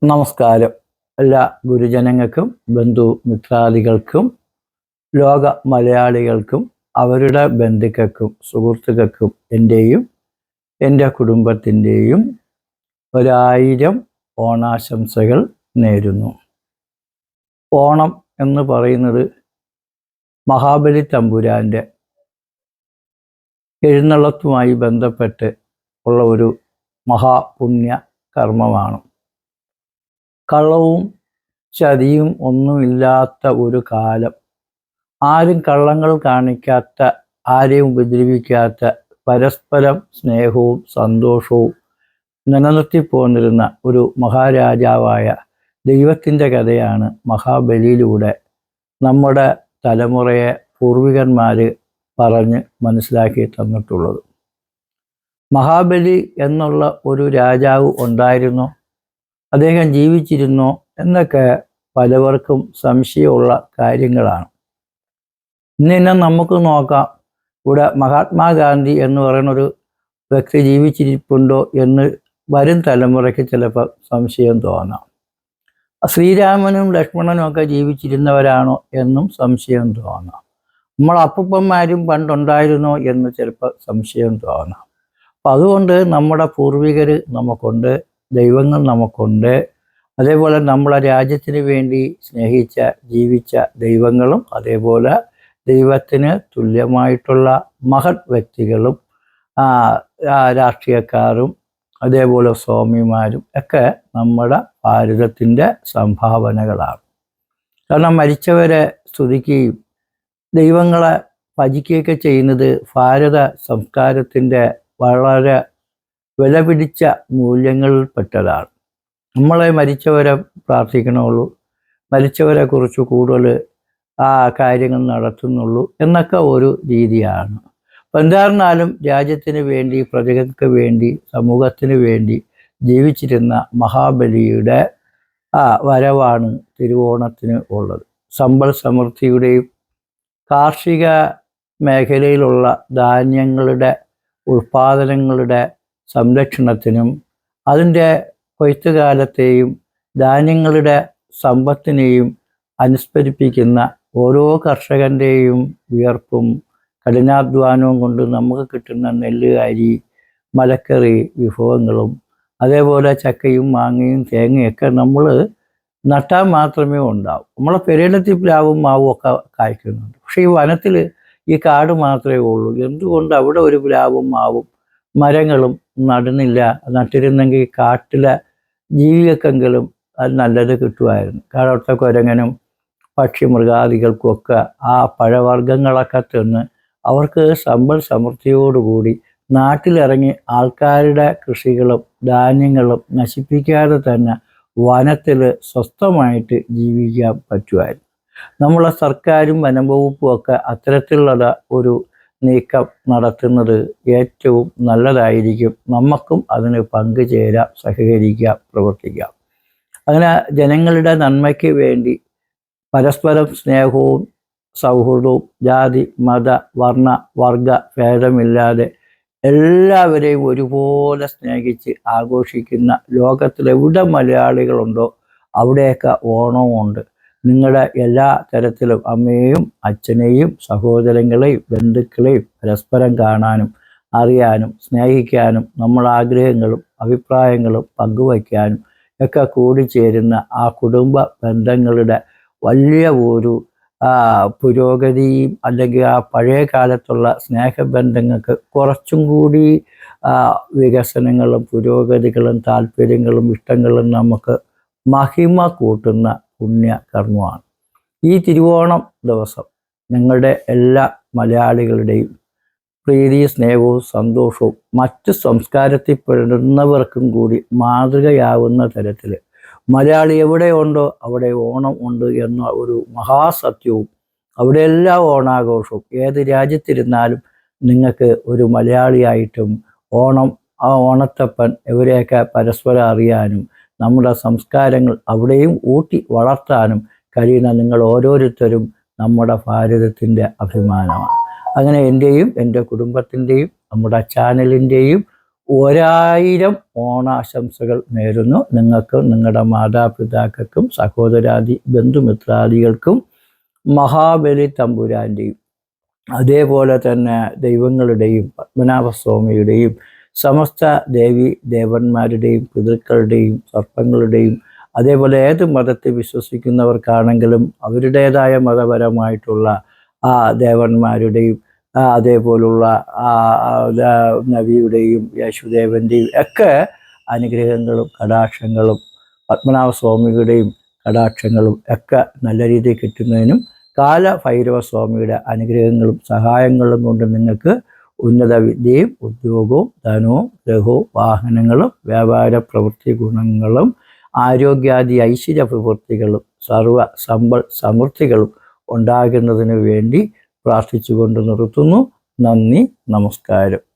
നമസ്കാരം. എല്ലാ ഗുരുജനങ്ങൾക്കും ബന്ധുമിത്രാദികൾക്കും ലോക മലയാളികൾക്കും അവരുടെ ബന്ധുക്കൾക്കും സുഹൃത്തുക്കൾക്കും എൻ്റെയും എൻ്റെ കുടുംബത്തിൻ്റെയും 1000 ഓണാശംസകൾ നേരുന്നു. ഓണം എന്ന് പറയുന്നത് മഹാബലി തമ്പുരാൻ്റെ എഴുന്നള്ളത്തുമായി ബന്ധപ്പെട്ട് ഉള്ള ഒരു മഹാപുണ്യ കർമ്മമാണ്. കള്ളവും ചതിയും ഒന്നുമില്ലാത്ത ഒരു കാലം, ആരും കള്ളങ്ങൾ കാണിക്കാത്ത, ആരെയും ഉപദ്രവിക്കാത്ത, പരസ്പരം സ്നേഹവും സന്തോഷവും നിലനിർത്തിപ്പോന്നിരുന്ന ഒരു മഹാരാജാവായ ദൈവത്തിൻ്റെ കഥയാണ് മഹാബലിയിലൂടെ നമ്മുടെ തലമുറയെ പൂർവികന്മാർ പറഞ്ഞ് മനസ്സിലാക്കി തന്നിട്ടുള്ളത്. മഹാബലി എന്നുള്ള ഒരു രാജാവ് ഉണ്ടായിരുന്നു, അദ്ദേഹം ജീവിച്ചിരുന്നോ എന്നൊക്കെ പലവർക്കും സംശയമുള്ള കാര്യങ്ങളാണ്. ഇന്ന് നമുക്ക് നോക്കാം. ഇവിടെ മഹാത്മാഗാന്ധി എന്ന് പറയുന്നൊരു വ്യക്തി ജീവിച്ചിരിപ്പുണ്ടോ എന്ന് വരും തലമുറയ്ക്ക് ചിലപ്പോൾ സംശയം തോന്നാം. ശ്രീരാമനും ലക്ഷ്മണനും ഒക്കെ ജീവിച്ചിരുന്നവരാണോ എന്നും സംശയം തോന്നാം. അപ്പൂപ്പന്മാരും പണ്ടുണ്ടായിരുന്നോ എന്ന് ചിലപ്പോൾ സംശയം തോന്നാം. അപ്പം അതുകൊണ്ട് നമ്മുടെ പൂർവികർ നമുക്കുണ്ട്, ദൈവങ്ങൾ നമുക്കുണ്ട്. അതേപോലെ നമ്മളെ രാജ്യത്തിന് വേണ്ടി സ്നേഹിച്ച ജീവിച്ച ദൈവങ്ങളും അതേപോലെ ദൈവത്തിന് തുല്യമായിട്ടുള്ള മഹത് വ്യക്തികളും രാഷ്ട്രീയക്കാരും അതേപോലെ സ്വാമിമാരും ഒക്കെ നമ്മുടെ ഭാരതത്തിൻ്റെ സംഭാവനകളാണ്. കാരണം മരിച്ചവരെ സ്തുതിക്കുകയും ദൈവങ്ങളെ ഭജിക്കുകയൊക്കെ ചെയ്യുന്നത് ഭാരത സംസ്കാരത്തിൻ്റെ വളരെ വില പിടിച്ച മൂല്യങ്ങളിൽപ്പെട്ടതാണ്. നമ്മളെ മരിച്ചവരെ പ്രാർത്ഥിക്കണുള്ളൂ, മരിച്ചവരെ കുറിച്ച് കൂടുതൽ കാര്യങ്ങൾ നടത്തുന്നുള്ളൂ എന്നൊക്കെ ഒരു രീതിയാണ്. അപ്പം എന്തായിരുന്നാലും രാജ്യത്തിന് വേണ്ടി, പ്രജകൾക്ക് വേണ്ടി, സമൂഹത്തിന് വേണ്ടി ജീവിച്ചിരുന്ന മഹാബലിയുടെ വരവാണ് തിരുവോണത്തിന് ഉള്ളത്. സമ്പൽ സമൃദ്ധിയുടെയും കാർഷിക മേഖലയിലുള്ള ധാന്യങ്ങളുടെ ഉൽപാദനങ്ങളുടെ സംരക്ഷണത്തിനും അതിൻ്റെ കൊയ്ത്തുകാലത്തെയും ധാന്യങ്ങളുടെ സമ്പത്തിനെയും അനുസ്മരിപ്പിക്കുന്ന ഓരോ കർഷകൻ്റെയും വിയർപ്പും കഠിനാധ്വാനവും കൊണ്ട് നമുക്ക് കിട്ടുന്ന നെല്ല്, അരി, മലക്കറി വിഭവങ്ങളും അതേപോലെ ചക്കയും മാങ്ങയും തേങ്ങയൊക്കെ നമ്മൾ നട്ടാൽ മാത്രമേ ഉണ്ടാവും. നമ്മളെ പെരേടത്തിൽ പ്ലാവും മാവും ഒക്കെ കായ്ക്കുന്നുണ്ട്. പക്ഷേ ഈ വനത്തിൽ ഈ കാട് മാത്രമേ ഉള്ളൂ. എന്തുകൊണ്ട് അവിടെ ഒരു പ്ലാവും മാവും മരങ്ങളും നടുന്നില്ല? നട്ടിരുന്നെങ്കിൽ കാട്ടിലെ ജീവികൾക്കെങ്കിലും അത് നല്ലത് കിട്ടുമായിരുന്നു. കാടത്തെ കുരങ്ങനും പക്ഷി മൃഗാദികൾക്കുമൊക്കെ ആ പഴവർഗ്ഗങ്ങളൊക്കെ തിന്ന് അവർക്ക് സമ്പൽ സമൃദ്ധിയോടുകൂടി നാട്ടിലിറങ്ങി ആൾക്കാരുടെ കൃഷികളും ധാന്യങ്ങളും നശിപ്പിക്കാതെ തന്നെ വനത്തിൽ സ്വസ്ഥമായിട്ട് ജീവിക്കാൻ പറ്റുമായിരുന്നു. നമ്മളെ സർക്കാരും വനംവകുപ്പും ഒക്കെ അത്തരത്തിലുള്ള ഒരു നീക്കം നടത്തുന്നത് ഏറ്റവും നല്ലതായിരിക്കും. നമുക്കും അതിന് പങ്കുചേരാം, സഹകരിക്കാം, പ്രവർത്തിക്കാം. അങ്ങനെ ജനങ്ങളുടെ നന്മയ്ക്ക് വേണ്ടി പരസ്പരം സ്നേഹവും സൗഹൃദവും ജാതി മത വർണ്ണ വർഗ ഭേദമില്ലാതെ എല്ലാവരെയും ഒരുപോലെ സ്നേഹിച്ച് ആഘോഷിക്കുന്ന ലോകത്തിലെവിടെ മലയാളികളുണ്ടോ അവിടെയൊക്കെ ഓണമുണ്ട്. നിങ്ങളുടെ എല്ലാ തരത്തിലും അമ്മയെയും അച്ഛനെയും സഹോദരങ്ങളെയും ബന്ധുക്കളെയും പരസ്പരം കാണാനും അറിയാനും സ്നേഹിക്കാനും നമ്മളെ ആഗ്രഹങ്ങളും അഭിപ്രായങ്ങളും പങ്കുവയ്ക്കാനും ഒക്കെ കൂടിച്ചേരുന്ന ആ കുടുംബ ബന്ധങ്ങളുടെ വലിയ ഒരു പുരോഗതിയും അല്ലെങ്കിൽ ആ പഴയ കാലത്തുള്ള സ്നേഹബന്ധങ്ങൾക്ക് കുറച്ചും കൂടി വികസനങ്ങളും പുരോഗതികളും താല്പര്യങ്ങളും ഇഷ്ടങ്ങളും നമുക്ക് മഹിമ കൂട്ടുന്ന പുണ്യകർമ്മമാണ്. ഈ തിരുവോണം ദിവസം ഞങ്ങളുടെ എല്ലാ മലയാളികളുടെയും പ്രീതി, സ്നേഹവും സന്തോഷവും മറ്റ് സംസ്കാരത്തിൽ പെടുന്നവർക്കും കൂടി മാതൃകയാവുന്ന തരത്തിൽ മലയാളി എവിടെയുണ്ടോ അവിടെ ഓണം ഉണ്ട് എന്ന ഒരു മഹാസത്യവും അവിടെ എല്ലാ ഓണാഘോഷവും ഏത് രാജ്യത്തിരുന്നാലും നിങ്ങൾക്ക് ഒരു മലയാളിയായിട്ടും ഓണം, ആ ഓണത്തപ്പൻ ഇവരെയൊക്കെ പരസ്പരം അറിയാനും നമ്മുടെ സംസ്കാരങ്ങൾ അവിടെയും ഊട്ടി വളർത്താനും കഴിയുന്ന നിങ്ങൾ ഓരോരുത്തരും നമ്മുടെ ഭാരതത്തിൻ്റെ അഭിമാനമാണ്. അങ്ങനെ എൻ്റെയും എൻ്റെ കുടുംബത്തിൻ്റെയും നമ്മുടെ ചാനലിൻ്റെയും 1000 ഓണാശംസകൾ നേരുന്നു. നിങ്ങൾക്കും നിങ്ങളുടെ മാതാപിതാക്കൾക്കും സഹോദരാദി ബന്ധുമിത്രാദികൾക്കും മഹാബലി തമ്പുരാൻ്റെയും അതേപോലെ തന്നെ ദൈവങ്ങളുടെയും പത്മനാഭസ്വാമിയുടെയും സമസ്ത ദേവി ദേവന്മാരുടെയും പിതൃക്കളുടെയും സർപ്പങ്ങളുടെയും അതേപോലെ ഏത് മതത്തിൽ വിശ്വസിക്കുന്നവർക്കാണെങ്കിലും അവരുടേതായ മതപരമായിട്ടുള്ള ആ ദേവന്മാരുടെയും അതേപോലുള്ള നബിയുടെയും യേശുദേവൻ്റെയും ഒക്കെ അനുഗ്രഹങ്ങളും കടാക്ഷങ്ങളും പത്മനാഭസ്വാമിയുടെയും കടാക്ഷങ്ങളും ഒക്കെ നല്ല രീതിയിൽ കിട്ടുന്നതിനും കാലഭൈരവസ്വാമിയുടെ അനുഗ്രഹങ്ങളും സഹായങ്ങളും കൊണ്ട് നിങ്ങൾക്ക് ഉന്നത വിദ്യയും ഉദ്യോഗവും ധനവും ലഘുവും വാഹനങ്ങളും വ്യാപാര പ്രവൃത്തി ഗുണങ്ങളും ആരോഗ്യാദി ഐശ്വര്യ പ്രവൃത്തികളും സർവ സമ്പൽ സമൃദ്ധികളും ഉണ്ടാകുന്നതിന് വേണ്ടി പ്രാർത്ഥിച്ചുകൊണ്ട് നിർത്തുന്നു. നന്ദി, നമസ്കാരം.